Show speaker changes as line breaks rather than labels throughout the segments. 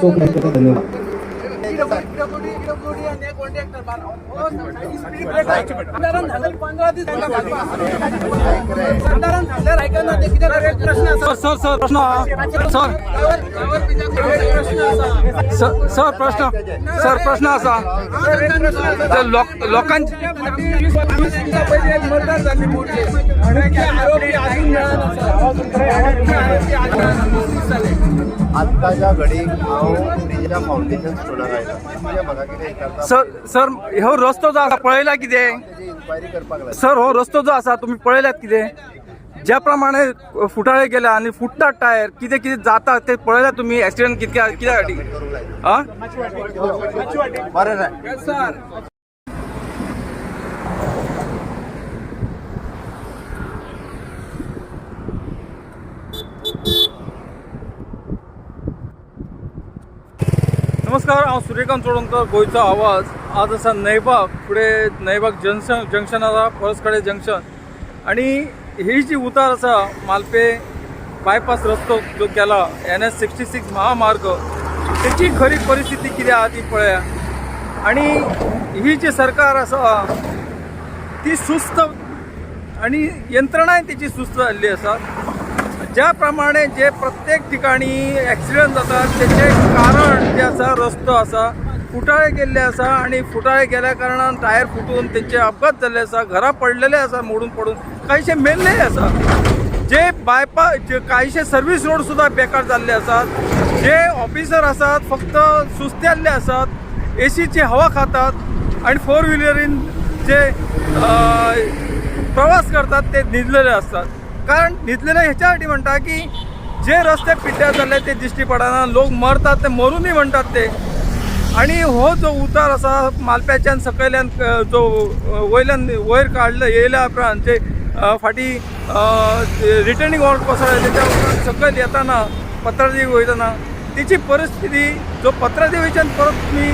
धन्यवाद.
प्रश्न असा लोकांची
आत्ताच्या घडीक हांव फ्रीजरा फाउंडेशन स्टोराक आयला. म्हाका कितें करता
सर हो रस्तो जो आसा पळयला कितें
इन्क्वायरी करपाक लागला.
सर हो रस्तो जो आसा तुम्ही पळयल्यात कितें ज्या प्रमाणे फुटाळे गेल्या आणि फुटतात टायर कितें कितें जाता ते पळयल्यात तुम्ही ऍक्सिडेंट कित्यासाठी आ
बरें जाय.
नमस्कार, हांव सूर्यकांत चोडणकर, गोयचो आवाज. आज आसा नयबाग, फुडें नयबाग जंक्शन आसा, परसकडे जंक्शन. आणि ही जी उतार आसा मालपे बायपास रस्तो जो केला NH66 महामार्ग, त्याची खरी परिस्थिती कितें आहा ती पळया. आणि ही जी सरकार आसा ती सुस्त आणि यंत्रणाय त्याची सुस्त जाल्ली आसा. ज्या प्रमाणे जे प्रत्येक ठिकाणी ॲक्सिडेंट जातात त्याचे कारण जे आसा रस्तो आसा, फुटाळे गेल्ले आसा आणि फुटाळे गेल्या कारणान टायर फुटून त्यांचे अपघात जाल्ले आसा, घरां पडलेले आसा मोडून पडून, काहीशे मेल्ले आसा. जे बायपास काहीशे सर्वीस रोड सुद्धा बेकार जाल्ले आसात. जे ऑफिसर आसात फक्त सुस्तेल्ले आसात, एसीची हवा खातात आणि 4 व्हिलरीन जे प्रवास करतात ते न्हिदलेले असतात. कारण न्हिदलेले ह्याच्यासाठी म्हणटा की जे रस्ते पिड्ड्यार जाल्ले ते दिश्टी पडना, लोक मरतात ते मरूनय म्हणतात ते. आणि हो जो उतार आसा मालप्याच्यान सकयल्यान जो वयर काडलं येयल्या उपरांत जे फाटी रिटर्निंग वॉर्ड कोसळ्ळे त्याच्या उपरांत सकयल येताना पत्रादेवी वयताना तिची परिस्थिती जो पत्रादेवीच्यान परत तुम्ही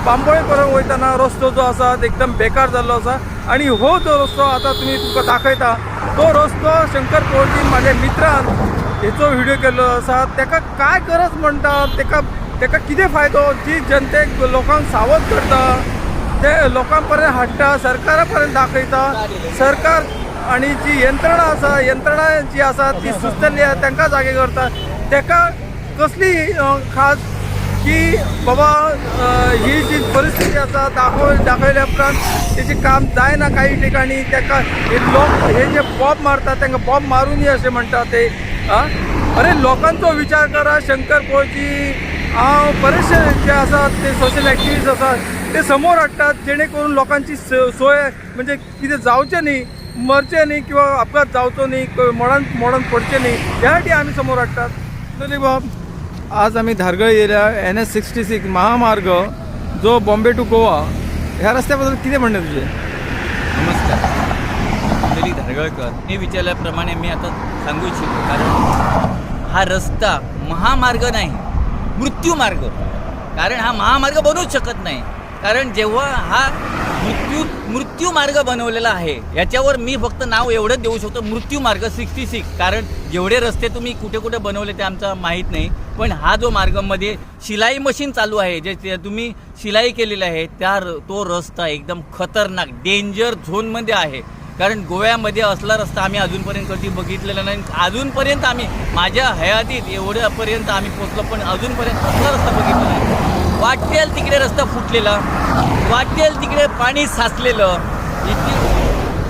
बांबोळे पर्यंत वयताना रस्तो जो आसा एकदम बेकार जाल्लो आसा. आणि हो जो रस्तो आता तुम्ही तुमकां दाखयता तो रस्तो शंकर पोळजी माझ्या मित्रान हेचो व्हिडिओ केल्लो आसा. तेका काय गरज म्हणटा, तेका कितें फायदो, जी जनतेक लोकांक सावध करता, ते लोकां पर्यंत हाडटा, सरकारा पर्यंत दाखयता. सरकार आणि जी यंत्रणा जी आसा ती सुस्तल्ली आसा, तांकां जागे करता. तेका कसली खास की बाबा ही जी परिस्थिती आसा दाखयल्या उपरांत तेचे काम जायना. काही ठिकाणी तेका हे जे बॉब मारतात तांकां बॉब मारूनी अशें म्हणटा ते. अरे लोकांचो विचार करा. शंकर पोळजी हांव बरेचशे जे आसात ते सोशल ॲक्टिव्हिस्ट आसात ते समोर हाडटात जेणे करून लोकांची सोय म्हणजे कितें जावचें न्ही, मरचें न्ही किंवा अपघात जावचो न्ही, मोडून पडचें न्ही, ह्यासाठी आमी समोर हाडटात. तरी बाब आज आम्ही धारगळ येयल्या NH66 महामार्ग जो बॉम्बे टू गोवा ह्या रस्त्याबद्दल कितें म्हणणं तुझे?
नमस्कार, अंजली धारगळकर. मी विचारल्याप्रमाणे मी आता सांगू इच्छितो, कारण हा रस्ता महामार्ग नाही, मृत्यूमार्ग. कारण हा महामार्ग बनवूच शकत नाही. कारण जेव्हा हा मृत्यूमार्ग बनवलेला आहे याच्यावर मी फक्त नाव एवढंच देऊ शकतो, मृत्यूमार्ग 66. कारण जेवढे रस्ते तुम्ही कुठे कुठे बनवले ते आमचं माहीत नाही, पण हा जो मार्गामध्ये शिलाई मशीन चालू आहे, जे तुम्ही शिलाई केलेलं आहे तो रस्ता एकदम खतरनाक डेंजर झोनमध्ये आहे. कारण गोव्यामध्ये असला रस्ता आम्ही अजूनपर्यंत कधी बघितलेला नाही. अजूनपर्यंत आम्ही माझ्या हयातीत एवढ्यापर्यंत आम्ही पोचलो, पण अजूनपर्यंत असला रस्ता बघितला नाही. वाटेल तिकडे रस्ता फुटलेला, वाटेल तिकडे पाणी साचलेलं.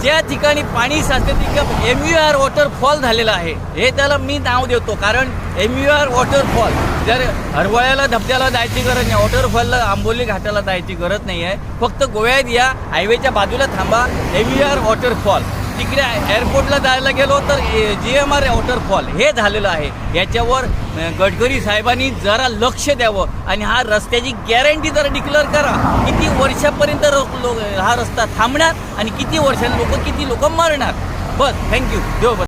ज्या ठिकाणी पाणी साचले तिकडे MUR वॉटरफॉल झालेला आहे. हे त्याला मी नाव देतो, कारण MUR वॉटरफॉल. जर हरवळ्याला धबधब्याला जायची गरज नाही, वॉटरफॉलला आंबोली घाटाला जायची गरज नाही आहे. फक्त गोव्यात या हायवेच्या बाजूला थांबा, MUR वॉटरफॉल. तिकडे एअरपोर्टला जायला गेलो तर GMR वॉटरफॉल हे झालेलं आहे. याच्यावर गडकरी साहेबांनी जरा लक्ष द्यावं आणि हा रस्त्याची गॅरंटी जरा डिक्लेअर करा. किती वर्षापर्यंत हा रस्ता थांबणार आणि किती वर्षांनी किती लोक मरणार. बस, थँक्यू. देव